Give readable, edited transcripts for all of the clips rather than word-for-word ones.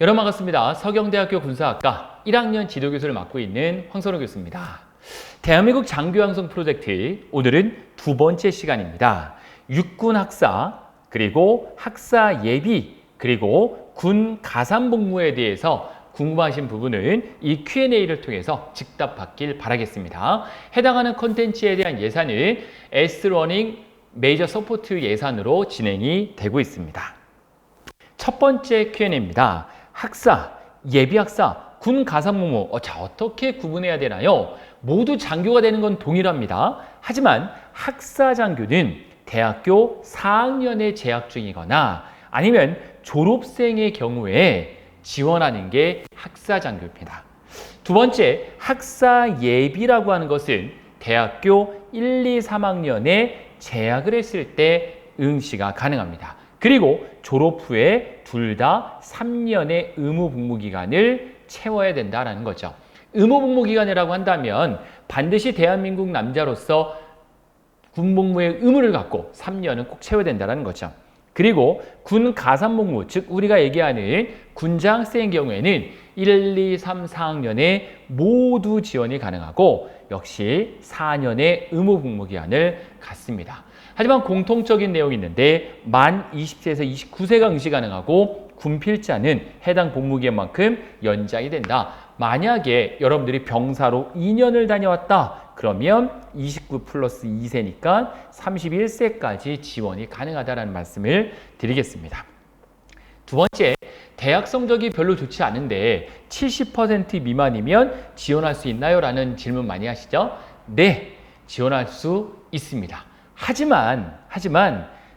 여러분 반갑습니다. 서경대학교 군사학과 1학년 지도교수를 맡고 있는 황선우 교수입니다. 대한민국 장교 양성 프로젝트 오늘은 두 번째 시간입니다. 육군 학사 그리고 학사 예비 그리고 군 가산 복무에 대해서 궁금하신 부분은 이 Q&A를 통해서 즉답 받길 바라겠습니다. 해당하는 콘텐츠에 대한 예산은 S러닝 메이저 서포트 예산으로 진행이 되고 있습니다. 첫 번째 Q&A입니다. 학사, 예비학사, 군 가산복무 어떻게 구분해야 되나요? 모두 장교가 되는 건 동일합니다. 하지만 학사 장교는 대학교 4학년에 재학 중이거나 아니면 졸업생의 경우에 지원하는 게 학사 장교입니다. 두 번째, 학사 예비라고 하는 것은 대학교 1, 2, 3학년에 재학을 했을 때 응시가 가능합니다. 그리고 졸업 후에 둘 다 3년의 의무복무기간을 채워야 된다는 거죠. 의무복무기간이라고 한다면 반드시 대한민국 남자로서 군복무의 의무를 갖고 3년은 꼭 채워야 된다는 거죠. 그리고 군 가산복무, 즉 우리가 얘기하는 군장학생의 경우에는 1, 2, 3, 4학년에 모두 지원이 가능하고 역시 4년의 의무복무기간을 갖습니다. 하지만 공통적인 내용이 있는데 만 20세에서 29세가 응시 가능하고 군필자는 해당 복무기간만큼 연장이 된다. 만약에 여러분들이 병사로 2년을 다녀왔다. 그러면 29 플러스 2세니까 31세까지 지원이 가능하다는 말씀을 드리겠습니다. 두 번째, 대학 성적이 별로 좋지 않은데 70% 미만이면 지원할 수 있나요? 라는 질문 많이 하시죠? 네, 지원할 수 있습니다. 하지만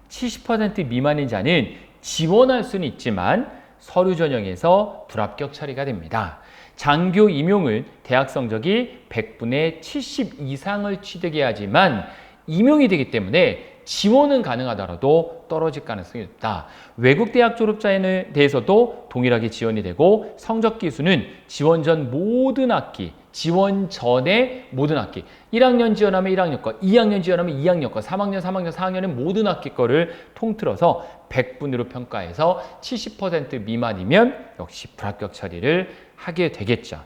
70% 미만인 자는 지원할 수는 있지만 서류 전형에서 불합격 처리가 됩니다. 장교 임용은 대학 성적이 100분의 70 이상을 취득해야지만 임용이 되기 때문에 지원은 가능하더라도 떨어질 가능성이 높다. 외국 대학 졸업자에 대해서도 동일하게 지원이 되고 성적 기수는 지원 전 모든 학기, 지원 전에 모든 학기, 1학년 지원하면 1학년 거, 2학년 지원하면 2학년 거, 3학년, 4학년은 모든 학기 거를 통틀어서 100분으로 평가해서 70% 미만이면 역시 불합격 처리를 하게 되겠죠.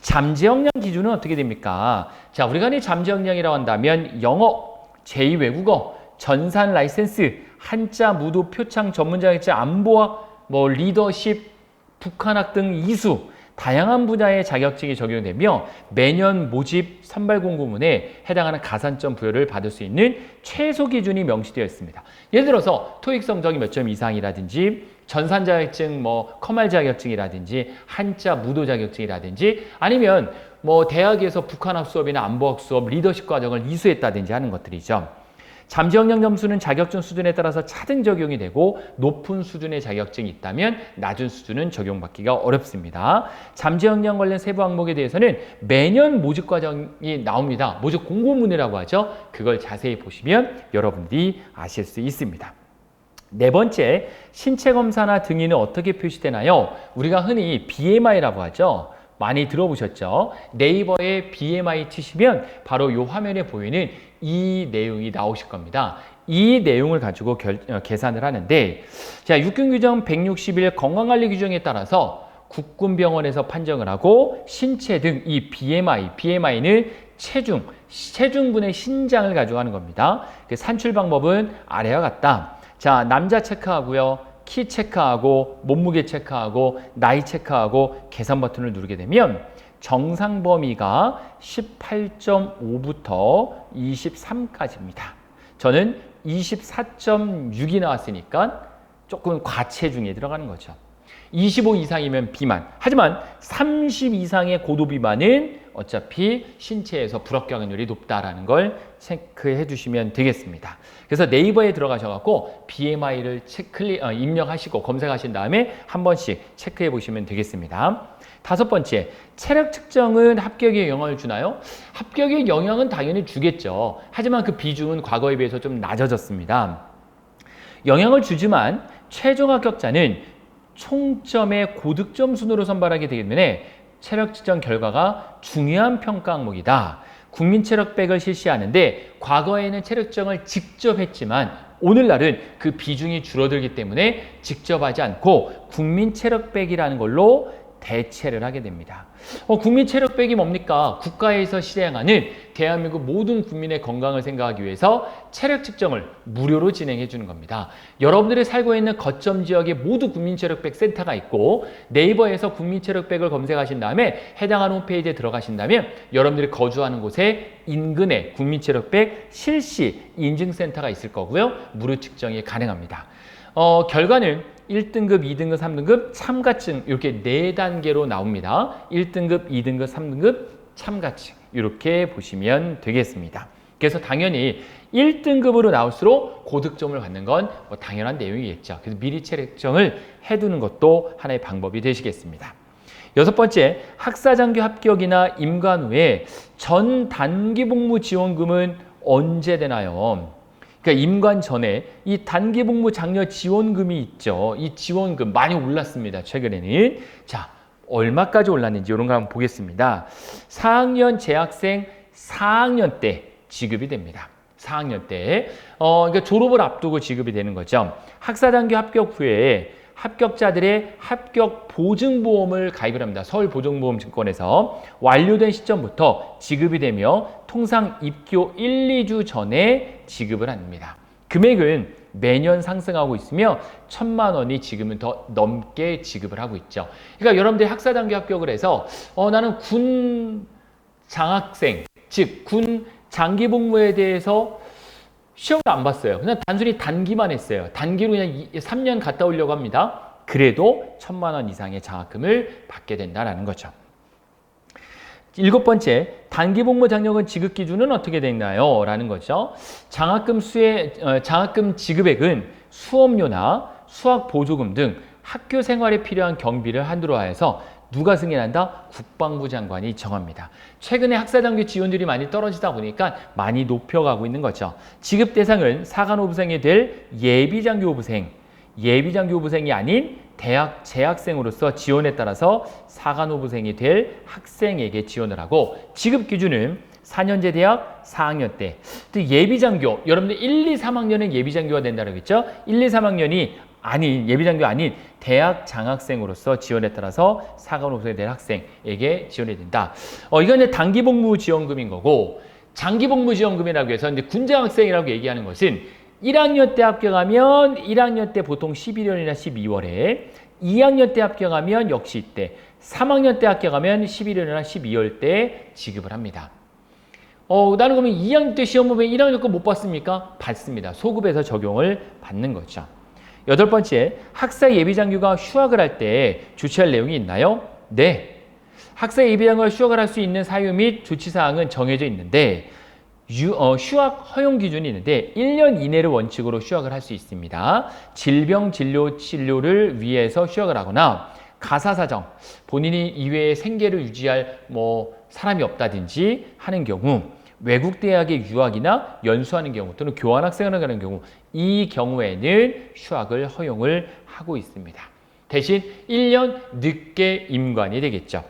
잠재 역량 기준은 어떻게 됩니까? 자, 우리가 이 잠재 역량이라고 한다면 영어, 제2외국어, 전산 라이센스, 한자, 무도, 표창, 전문 자격증, 안보학, 리더십, 북한학 등 이수 다양한 분야의 자격증이 적용되며 매년 모집 선발 공고문에 해당하는 가산점 부여를 받을 수 있는 최소 기준이 명시되어 있습니다. 예를 들어서 토익 성적이 몇 점 이상이라든지 전산 자격증, 커말 자격증이라든지 한자, 무도 자격증이라든지 아니면 대학에서 북한학 수업이나 안보학 수업, 리더십 과정을 이수했다든지 하는 것들이죠. 잠재 역량 점수는 자격증 수준에 따라서 차등 적용이 되고 높은 수준의 자격증이 있다면 낮은 수준은 적용받기가 어렵습니다. 잠재 역량 관련 세부 항목에 대해서는 매년 모집 과정이 나옵니다. 모집 공고문이라고 하죠. 그걸 자세히 보시면 여러분들이 아실 수 있습니다. 네 번째, 신체 검사나 등위는 어떻게 표시되나요? 우리가 흔히 BMI라고 하죠. 많이 들어보셨죠? 네이버에 BMI 치시면 바로 이 화면에 보이는 이 내용이 나오실 겁니다. 이 내용을 가지고 계산을 하는데, 자, 육군 규정 161 건강관리 규정에 따라서 국군병원에서 판정을 하고 신체 등 이 BMI는 체중분의 신장을 가져가는 겁니다. 그 산출 방법은 아래와 같다. 자, 남자 체크하고요. 키 체크하고 몸무게 체크하고 나이 체크하고 계산 버튼을 누르게 되면 정상 범위가 18.5부터 23까지입니다. 저는 24.6이 나왔으니까 조금 과체중에 들어가는 거죠. 25 이상이면 비만. 하지만 30 이상의 고도 비만은 어차피 신체에서 불합격 확률이 높다라는 걸 체크해 주시면 되겠습니다. 그래서 네이버에 들어가셔갖고 BMI를 입력하시고 검색하신 다음에 한 번씩 체크해 보시면 되겠습니다. 다섯 번째, 체력 측정은 합격에 영향을 주나요? 합격에 영향은 당연히 주겠죠. 하지만 그 비중은 과거에 비해서 좀 낮아졌습니다. 영향을 주지만 최종 합격자는 총점의 고득점 순으로 선발하게 되기 때문에 체력 측정 결과가 중요한 평가 항목이다. 국민체력백을 실시하는데 과거에는 체력 측정을 직접 했지만 오늘날은 그 비중이 줄어들기 때문에 직접 하지 않고 국민체력백이라는 걸로 대체를 하게 됩니다. 국민체력백이 뭡니까? 국가에서 실행하는 대한민국 모든 국민의 건강을 생각하기 위해서 체력 측정을 무료로 진행해 주는 겁니다. 여러분들이 살고 있는 거점 지역에 모두 국민체력백 센터가 있고 네이버에서 국민체력백을 검색하신 다음에 해당하는 홈페이지에 들어가신다면 여러분들이 거주하는 곳에 인근에 국민체력백 실시 인증센터가 있을 거고요. 무료 측정이 가능합니다. 결과는 1등급, 2등급, 3등급 참가층 이렇게 4단계로 나옵니다. 1등급, 2등급, 3등급 참가층 이렇게 보시면 되겠습니다. 그래서 당연히 1등급으로 나올수록 고득점을 받는 건 당연한 내용이겠죠. 그래서 미리 체력정을 해두는 것도 하나의 방법이 되시겠습니다. 6번째, 학사장교 합격이나 임관 후에 전 단기복무 지원금은 언제 되나요? 그러니까 임관 전에 이 단기복무 장려 지원금이 있죠. 이 지원금 많이 올랐습니다. 최근에는. 자, 얼마까지 올랐는지 이런 거 한번 보겠습니다. 4학년 재학생 4학년 때 지급이 됩니다. 4학년 때. 그러니까 졸업을 앞두고 지급이 되는 거죠. 학사장교 합격 후에 합격자들의 합격 보증보험을 가입을 합니다. 서울보증보험증권에서 완료된 시점부터 지급이 되며 통상 입교 1, 2주 전에 지급을 합니다. 금액은 매년 상승하고 있으며 1,000만 원이 지금은 더 넘게 지급을 하고 있죠. 그러니까 여러분들이 학사장교 합격을 해서 나는 군 장학생, 즉 군 장기복무에 대해서 시험을 안 봤어요. 그냥 단순히 단기만 했어요. 단기로 그냥 3년 갔다 오려고 합니다. 그래도 1,000만 원 이상의 장학금을 받게 된다는 거죠. 7번째, 단기복무 장려금 지급 기준은 어떻게 되나요? 라는 거죠. 장학금 지급액은 수업료나 수학 보조금 등 학교 생활에 필요한 경비를 한도로 하여서 누가 승인한다? 국방부 장관이 정합니다. 최근에 학사장교 지원율이 많이 떨어지다 보니까 많이 높여가고 있는 거죠. 지급 대상은 사관호부생이 될 예비장교호부생, 예비장교호부생이 아닌 대학 재학생으로서 지원에 따라서 사관호부생이 될 학생에게 지원을 하고 지급 기준은 4년제 대학 4학년 때. 또 예비장교, 여러분들 1, 2, 3학년은 예비장교가 된다고 했죠? 1, 2, 3학년이 아닌 예비장교 아닌 대학 장학생으로서 지원에 따라서 사관호부생이 될 학생에게 지원이 된다. 이건 이제 단기복무 지원금인 거고 장기복무 지원금이라고 해서 이제 군장학생이라고 얘기하는 것은 1학년 때 합격하면 1학년 때 보통 11월이나 12월에 2학년 때 합격하면 역시 이때 3학년 때 합격하면 11월이나 12월 때 지급을 합니다. 나는 그러면 2학년 때 시험 보면 1학년 거 못 봤습니까? 받습니다. 소급해서 적용을 받는 거죠. 8번째, 학사 예비장교가 휴학을 할 때 조치할 내용이 있나요? 네. 학사 예비장교가 휴학을 할 수 있는 사유 및 조치사항은 정해져 있는데 휴학 허용 기준이 있는데 1년 이내를 원칙으로 휴학을 할 수 있습니다. 질병 치료를 위해서 휴학을 하거나 가사사정, 본인이 이외에 생계를 유지할 사람이 없다든지 하는 경우 외국 대학에 유학이나 연수하는 경우 또는 교환학생을 가는 경우 이 경우에는 휴학을 허용을 하고 있습니다. 대신 1년 늦게 임관이 되겠죠.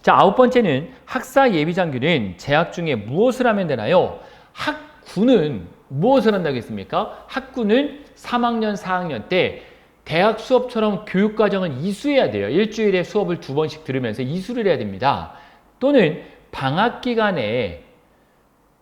자, 9번째는 학사 예비장교는 재학 중에 무엇을 하면 되나요? 학군은 무엇을 한다고 했습니까? 학군은 3학년, 4학년 때 대학 수업처럼 교육과정을 이수해야 돼요. 일주일에 수업을 2번씩 들으면서 이수를 해야 됩니다. 또는 방학 기간에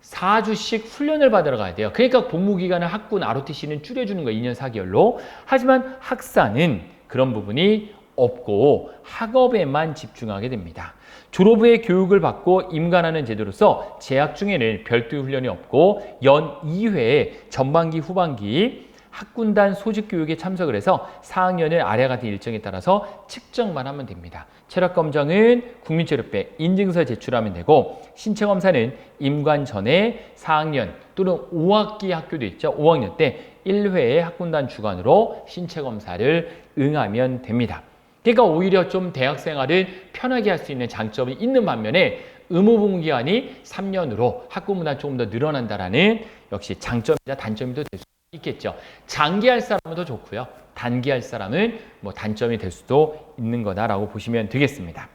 4주씩 훈련을 받으러 가야 돼요. 그러니까 복무기간을 학군 ROTC는 줄여주는 거예요. 2년 4개월로. 하지만 학사는 그런 부분이 없고 학업에만 집중하게 됩니다. 졸업 후에 교육을 받고 임관하는 제도로서 재학 중에는 별도 훈련이 없고 연 2회 전반기 후반기 학군단 소집 교육에 참석을 해서 4학년을 아래 같은 일정에 따라서 측정만 하면 됩니다. 체력 검정은 국민체력백 인증서 제출하면 되고 신체 검사는 임관 전에 4학년 또는 5학기 학교도 있죠. 5학년 때 1회의 학군단 주관으로 신체 검사를 응하면 됩니다. 그러니까 오히려 좀 대학 생활을 편하게 할 수 있는 장점이 있는 반면에 의무복무 기간이 3년으로 학군문화 조금 더 늘어난다라는 역시 장점이자 단점이 될 수 있겠죠. 장기 할 사람은 더 좋고요. 단기 할 사람은 단점이 될 수도 있는 거다라고 보시면 되겠습니다.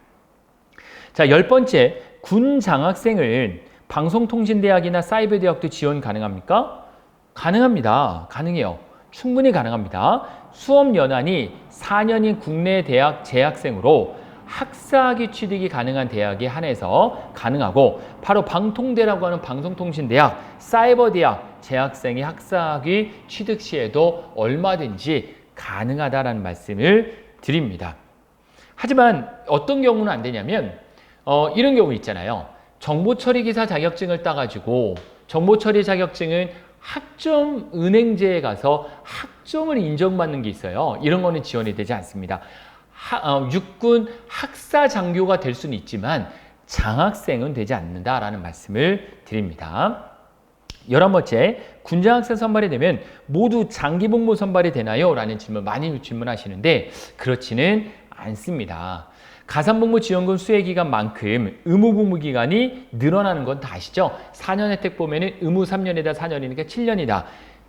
자, 10번째, 군 장학생은 방송통신대학이나 사이버대학도 지원 가능합니까? 가능합니다. 가능해요. 충분히 가능합니다. 수업 연한이 4년인 국내 대학 재학생으로 학사학위 취득이 가능한 대학에 한해서 가능하고, 바로 방통대라고 하는 방송통신대학, 사이버대학 재학생이 학사학위 취득 시에도 얼마든지 가능하다라는 말씀을 드립니다. 하지만 어떤 경우는 안 되냐면 이런 경우 있잖아요. 정보처리기사 자격증을 따가지고, 정보처리 자격증은 학점 은행제에 가서 학점을 인정받는 게 있어요. 이런 거는 지원이 되지 않습니다. 육군 학사 장교가 될 수는 있지만 장학생은 되지 않는다라는 말씀을 드립니다. 11번째, 군장학생 선발이 되면 모두 장기복무 선발이 되나요? 라는 질문 많이 질문하시는데 그렇지는 않습니다. 가산복무지원금 수혜기간만큼 의무복무기간이 늘어나는 건 다 아시죠? 4년 혜택 보면은 의무 3년이다 4년이니까 7년이다.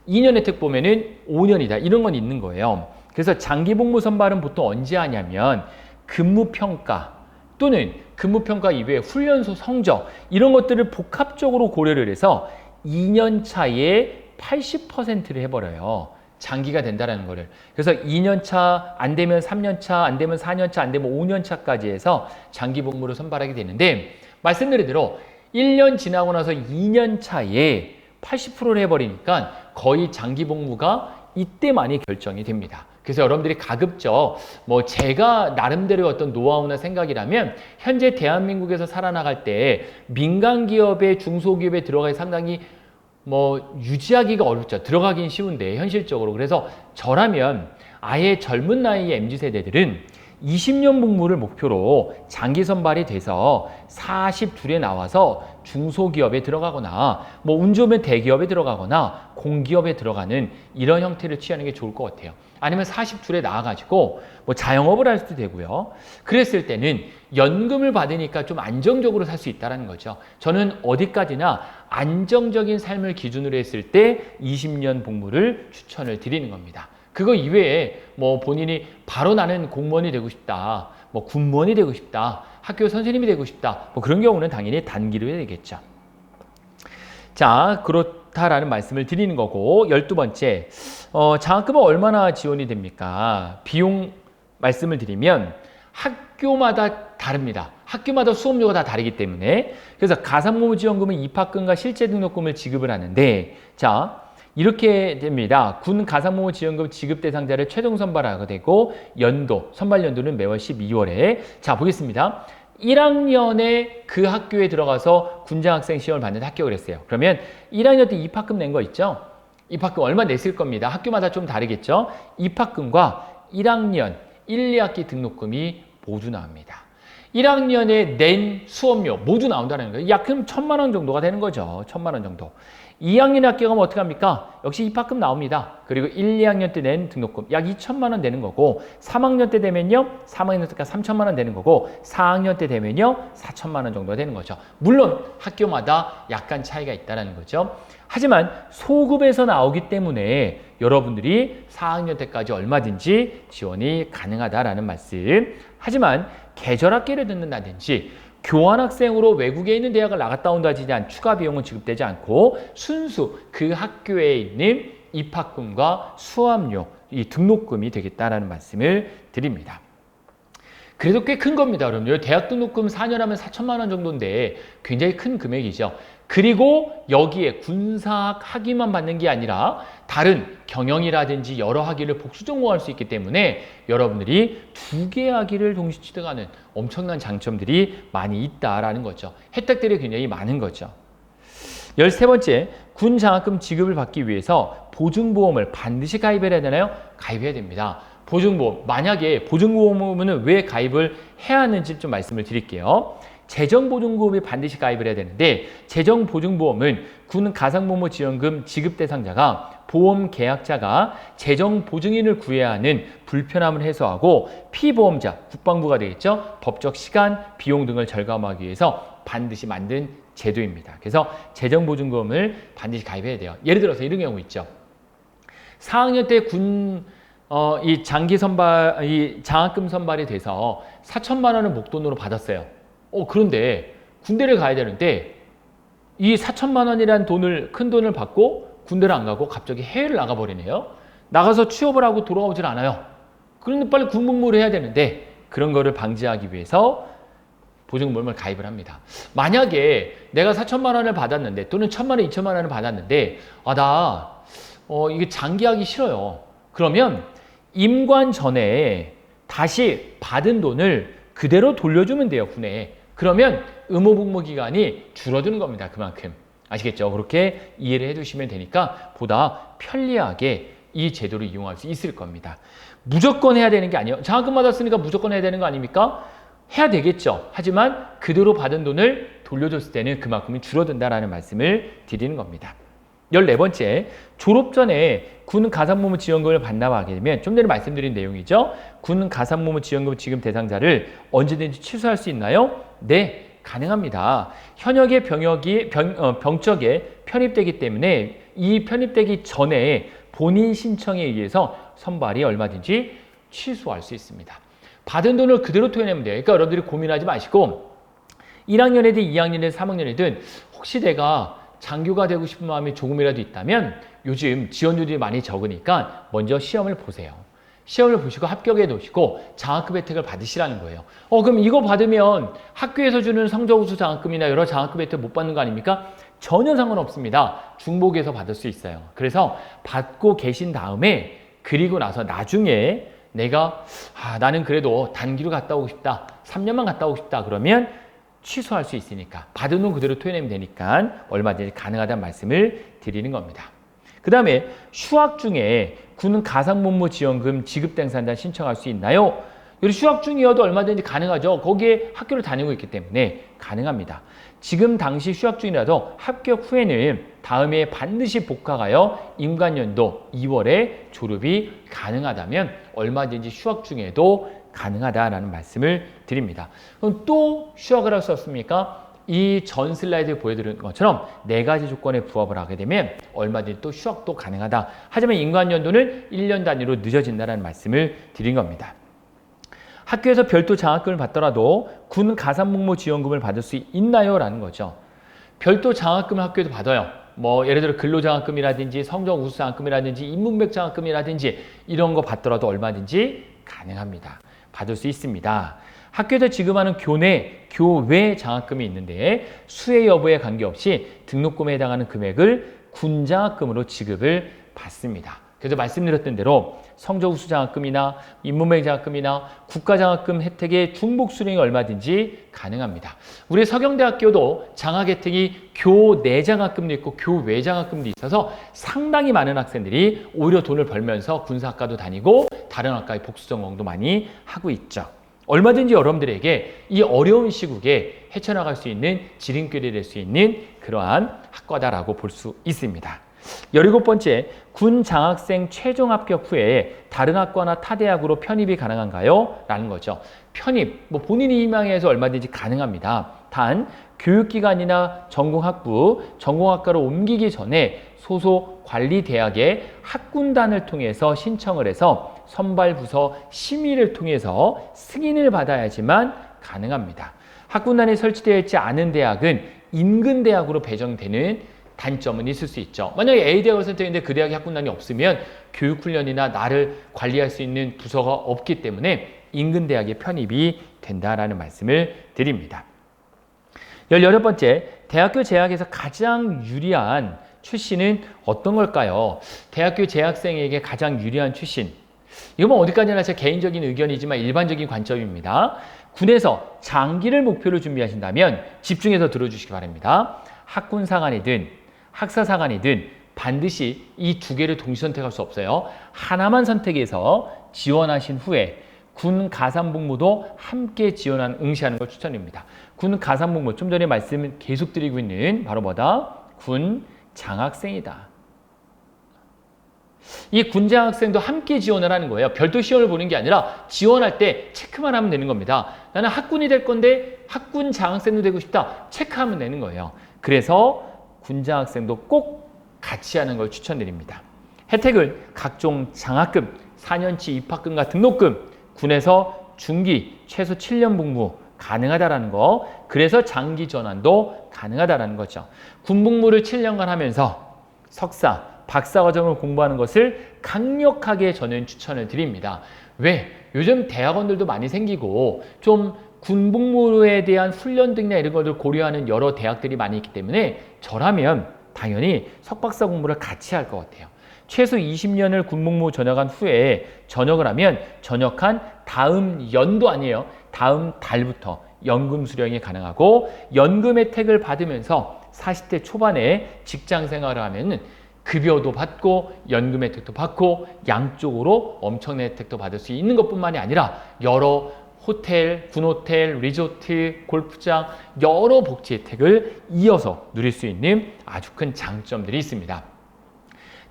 2년 혜택 보면은 5년이다. 이런 건 있는 거예요. 그래서 장기복무 선발은 보통 언제 하냐면 근무평가 또는 근무평가 이외에 훈련소 성적 이런 것들을 복합적으로 고려를 해서 2년 차에 80%를 해버려요. 장기가 된다는 거를. 그래서 2년 차, 안 되면 3년 차, 안 되면 4년 차, 안 되면 5년 차까지 해서 장기 복무를 선발하게 되는데, 말씀드린 대로 1년 지나고 나서 2년 차에 80%를 해버리니까 거의 장기 복무가 이때만이 결정이 됩니다. 그래서 여러분들이 가급적 제가 나름대로 어떤 노하우나 생각이라면 현재 대한민국에서 살아나갈 때 민간 기업에 중소기업에 들어가기 상당히 유지하기가 어렵죠. 들어가긴 쉬운데 현실적으로. 그래서 저라면 아예 젊은 나이의 MZ세대들은 20년 복무를 목표로 장기 선발이 돼서 42에 나와서 중소기업에 들어가거나 운 좋으면 대기업에 들어가거나 공기업에 들어가는 이런 형태를 취하는 게 좋을 것 같아요. 아니면 42에 나와가지고 자영업을 할 수도 되고요. 그랬을 때는 연금을 받으니까 좀 안정적으로 살 수 있다는 거죠. 저는 어디까지나 안정적인 삶을 기준으로 했을 때 20년 복무를 추천을 드리는 겁니다. 그거 이외에 본인이 바로 나는 공무원이 되고 싶다, 군무원이 되고 싶다, 학교 선생님이 되고 싶다, 그런 경우는 당연히 단기로 해야 되겠죠. 자, 그렇다라는 말씀을 드리는 거고, 12번째, 장학금은 얼마나 지원이 됩니까? 비용 말씀을 드리면 학교마다 다릅니다. 학교마다 수업료가 다 다르기 때문에. 그래서 가산복무지원금은 입학금과 실제 등록금을 지급을 하는데, 자, 이렇게 됩니다. 군 가산복무지원금 지급 대상자를 최종 선발하게 되고, 선발 연도는 매월 12월에. 자, 보겠습니다. 1학년에 그 학교에 들어가서 군장학생 시험을 받는 학교가 그랬어요. 그러면 1학년 때 입학금 낸 거 있죠? 입학금 얼마 냈을 겁니다. 학교마다 좀 다르겠죠? 입학금과 1학년 1, 2학기 등록금이 모두 나옵니다. 1학년에 낸 수업료 모두 나온다는 거예요. 약 그럼 1,000만 원 정도가 되는 거죠. 1,000만 원 정도. 2학년 학교 가면 어떻게 합니까? 역시 입학금 나옵니다. 그리고 1, 2학년 때 낸 등록금 약 2,000만 원 되는 거고, 3학년 때 되면요 3학년 때가 3,000만 원 되는 거고, 4학년 때 되면요 4,000만 원 정도가 되는 거죠. 물론 학교마다 약간 차이가 있다는 거죠. 하지만 소급에서 나오기 때문에 여러분들이 4학년 때까지 얼마든지 지원이 가능하다라는 말씀. 하지만 계절학기를 듣는다든지 교환학생으로 외국에 있는 대학을 나갔다 온다든지 대한 추가 비용은 지급되지 않고 순수 그 학교에 있는 입학금과 수업료, 이 등록금이 되겠다라는 말씀을 드립니다. 그래도 꽤 큰 겁니다. 여러분, 대학 등록금 4년 하면 4,000만 원 정도인데 굉장히 큰 금액이죠. 그리고 여기에 군사학 학위만 받는 게 아니라 다른 경영이라든지 여러 학위를 복수 전공할 수 있기 때문에 여러분들이 2개의 학위를 동시 취득하는 엄청난 장점들이 많이 있다라는 거죠. 혜택들이 굉장히 많은 거죠. 13번째, 군 장학금 지급을 받기 위해서 보증보험을 반드시 가입을 해야 되나요? 가입해야 됩니다. 보증보험, 만약에 보증보험은 왜 가입을 해야 하는지 좀 말씀을 드릴게요. 재정보증보험이 반드시 가입을 해야 되는데, 재정보증보험은 군 가산복무지원금 지급 대상자가 보험 계약자가 재정보증인을 구해야 하는 불편함을 해소하고 피보험자, 국방부가 되겠죠. 법적 시간, 비용 등을 절감하기 위해서 반드시 만든 제도입니다. 그래서 재정보증보험을 반드시 가입해야 돼요. 예를 들어서 이런 경우 있죠. 4학년 때 이 장학금 선발이 돼서 4,000만 원을 목돈으로 받았어요. 그런데 군대를 가야 되는데 이 4천만 원이라는 돈을 큰 돈을 받고 군대를 안 가고 갑자기 해외를 나가버리네요. 나가서 취업을 하고 돌아오질 않아요. 그런데 빨리 군복무를 해야 되는데 그런 거를 방지하기 위해서 보증보험을 가입을 합니다. 만약에 내가 4천만 원을 받았는데 또는 1,000만 원, 2천만 원을 받았는데 이게 장기하기 싫어요. 그러면 임관 전에 다시 받은 돈을 그대로 돌려주면 돼요, 군에. 그러면 의무복무 기간이 줄어드는 겁니다. 그만큼. 아시겠죠? 그렇게 이해를 해두시면 되니까 보다 편리하게 이 제도를 이용할 수 있을 겁니다. 무조건 해야 되는 게 아니에요. 장학금 받았으니까 무조건 해야 되는 거 아닙니까? 해야 되겠죠. 하지만 그대로 받은 돈을 돌려줬을 때는 그만큼이 줄어든다라는 말씀을 드리는 겁니다. 14번째, 졸업 전에 군 가산모무 지원금을 반납하게 되면 좀 전에 말씀드린 내용이죠. 군 가산모무 지원금 지급 대상자를 언제든지 취소할 수 있나요? 네, 가능합니다. 현역의 병적에 편입되기 때문에 이 편입되기 전에 본인 신청에 의해서 선발이 얼마든지 취소할 수 있습니다. 받은 돈을 그대로 토해내면 돼요. 그러니까 여러분들이 고민하지 마시고 1학년이든 2학년이든 3학년이든 혹시 내가 장교가 되고 싶은 마음이 조금이라도 있다면 요즘 지원율이 많이 적으니까 먼저 시험을 보세요. 시험을 보시고 합격해 놓으시고 장학금 혜택을 받으시라는 거예요. 그럼 이거 받으면 학교에서 주는 성적 우수 장학금이나 여러 장학금 혜택 못 받는 거 아닙니까? 전혀 상관없습니다. 중복에서 받을 수 있어요. 그래서 받고 계신 다음에 그리고 나서 나중에 내가 나는 그래도 단기로 갔다 오고 싶다. 3년만 갔다 오고 싶다. 그러면 취소할 수 있으니까 받은 돈 그대로 토해내면 되니까 얼마든지 가능하다는 말씀을 드리는 겁니다. 그 다음에 휴학 중에 군 가산모무 지원금 지급 대상자 신청할 수 있나요? 휴학 중이어도 얼마든지 가능하죠. 거기에 학교를 다니고 있기 때문에 가능합니다. 지금 당시 휴학 중이라도 합격 후에는 다음에 반드시 복학하여 임관연도 2월에 졸업이 가능하다면 얼마든지 휴학 중에도 가능하다라는 말씀을 드립니다. 그럼 또 휴학을 할 수 없습니까? 이 전 슬라이드에 보여드린 것처럼 4가지 조건에 부합을 하게 되면 얼마든지 또 휴학도 가능하다. 하지만 임관연도는 1년 단위로 늦어진다는 말씀을 드린 겁니다. 학교에서 별도 장학금을 받더라도 군 가산목모 지원금을 받을 수 있나요? 라는 거죠. 별도 장학금을 학교에서 받아요. 예를 들어 근로장학금이라든지 성적 우수 장학금이라든지 인문백 장학금이라든지 이런 거 받더라도 얼마든지 가능합니다. 받을 수 있습니다. 학교에서 지급하는 교외 장학금이 있는데 수혜 여부에 관계없이 등록금에 해당하는 금액을 군장학금으로 지급을 받습니다. 그래서 말씀드렸던 대로 성적 우수 장학금이나 인문백 장학금이나 국가장학금 혜택의 중복 수령이 얼마든지 가능합니다. 우리 서경대학교도 장학 혜택이 교내 장학금도 있고 교외 장학금도 있어서 상당히 많은 학생들이 오히려 돈을 벌면서 군사학과도 다니고 다른 학과의 복수 전공도 많이 하고 있죠. 얼마든지 여러분들에게 이 어려운 시국에 헤쳐나갈 수 있는 지름길이 될 수 있는 그러한 학과다라고 볼 수 있습니다. 17번째, 군 장학생 최종 합격 후에 다른 학과나 타 대학으로 편입이 가능한가요? 라는 거죠. 편입, 본인이 희망해서 얼마든지 가능합니다. 단, 교육기관이나 전공학부, 전공학과로 옮기기 전에 소속 관리대학의 학군단을 통해서 신청을 해서 선발부서 심의를 통해서 승인을 받아야지만 가능합니다. 학군단이 설치되어 있지 않은 대학은 인근 대학으로 배정되는 단점은 있을 수 있죠. 만약에 A대학을 선택했는데 그 대학에 학군단이 없으면 교육훈련이나 나를 관리할 수 있는 부서가 없기 때문에 인근 대학에 편입이 된다라는 말씀을 드립니다. 18번째, 대학교 재학에서 가장 유리한 출신은 어떤 걸까요? 대학교 재학생에게 가장 유리한 출신. 이건 어디까지나 제 개인적인 의견이지만 일반적인 관점입니다. 군에서 장기를 목표로 준비하신다면 집중해서 들어주시기 바랍니다. 학군사관이든 학사사관이든 반드시 이 2개를 동시 선택할 수 없어요. 하나만 선택해서 지원하신 후에 군 가산복무도 함께 응시하는 걸 추천드립니다. 군 가산복무, 좀 전에 말씀을 계속 드리고 있는 바로 군 장학생이다. 이 군장학생도 함께 지원을 하는 거예요. 별도 시험을 보는 게 아니라 지원할 때 체크만 하면 되는 겁니다. 나는 학군이 될 건데 학군 장학생도 되고 싶다. 체크하면 되는 거예요. 그래서 군장학생도 꼭 같이 하는 걸 추천드립니다. 혜택은 각종 장학금, 4년치 입학금과 등록금, 군에서 중기 최소 7년 복무 가능하다라는 거. 그래서 장기 전환도 가능하다라는 거죠. 군복무를 7년간 하면서 석사, 박사 과정을 공부하는 것을 강력하게 저는 추천을 드립니다. 왜? 요즘 대학원들도 많이 생기고 좀 군복무에 대한 훈련 등이나 이런 것을 고려하는 여러 대학들이 많이 있기 때문에 저라면 당연히 석박사 공부를 같이 할 것 같아요. 최소 20년을 군복무 전역한 후에 전역을 하면 전역한 다음 연도 아니에요. 다음 달부터 연금 수령이 가능하고 연금 혜택을 받으면서 40대 초반에 직장 생활을 하면 급여도 받고 연금 혜택도 받고 양쪽으로 엄청난 혜택도 받을 수 있는 것뿐만이 아니라 여러 호텔, 군호텔, 리조트, 골프장 여러 복지 혜택을 이어서 누릴 수 있는 아주 큰 장점들이 있습니다.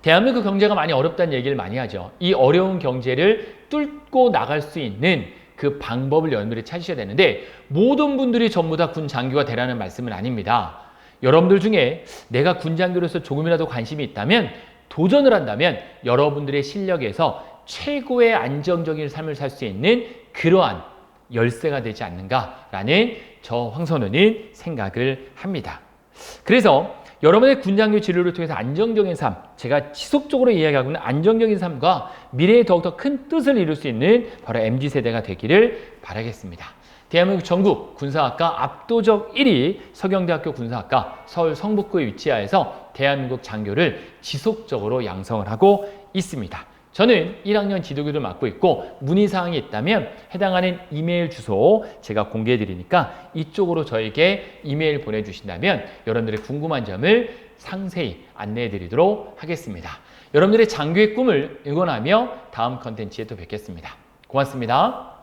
대한민국 경제가 많이 어렵다는 얘기를 많이 하죠. 이 어려운 경제를 뚫고 나갈 수 있는 그 방법을 여러분들이 찾으셔야 되는데 모든 분들이 전부 다 군 장교가 되라는 말씀은 아닙니다. 여러분들 중에 내가 군 장교로서 조금이라도 관심이 있다면 도전을 한다면 여러분들의 실력에서 최고의 안정적인 삶을 살 수 있는 그러한 열쇠가 되지 않는가라는 저 황선우는 생각을 합니다. 그래서 여러분의 군장교 진로를 통해서 안정적인 삶, 제가 지속적으로 이야기하고 있는 안정적인 삶과 미래에 더욱더 큰 뜻을 이룰 수 있는 바로 MZ세대가 되기를 바라겠습니다. 대한민국 전국 군사학과 압도적 1위 서경대학교 군사학과 서울 성북구에 위치하여서 대한민국 장교를 지속적으로 양성을 하고 있습니다. 저는 1학년 지도교를 맡고 있고 문의사항이 있다면 해당하는 이메일 주소 제가 공개해 드리니까 이쪽으로 저에게 이메일 보내주신다면 여러분들의 궁금한 점을 상세히 안내해 드리도록 하겠습니다. 여러분들의 장교의 꿈을 응원하며 다음 컨텐츠에 또 뵙겠습니다. 고맙습니다.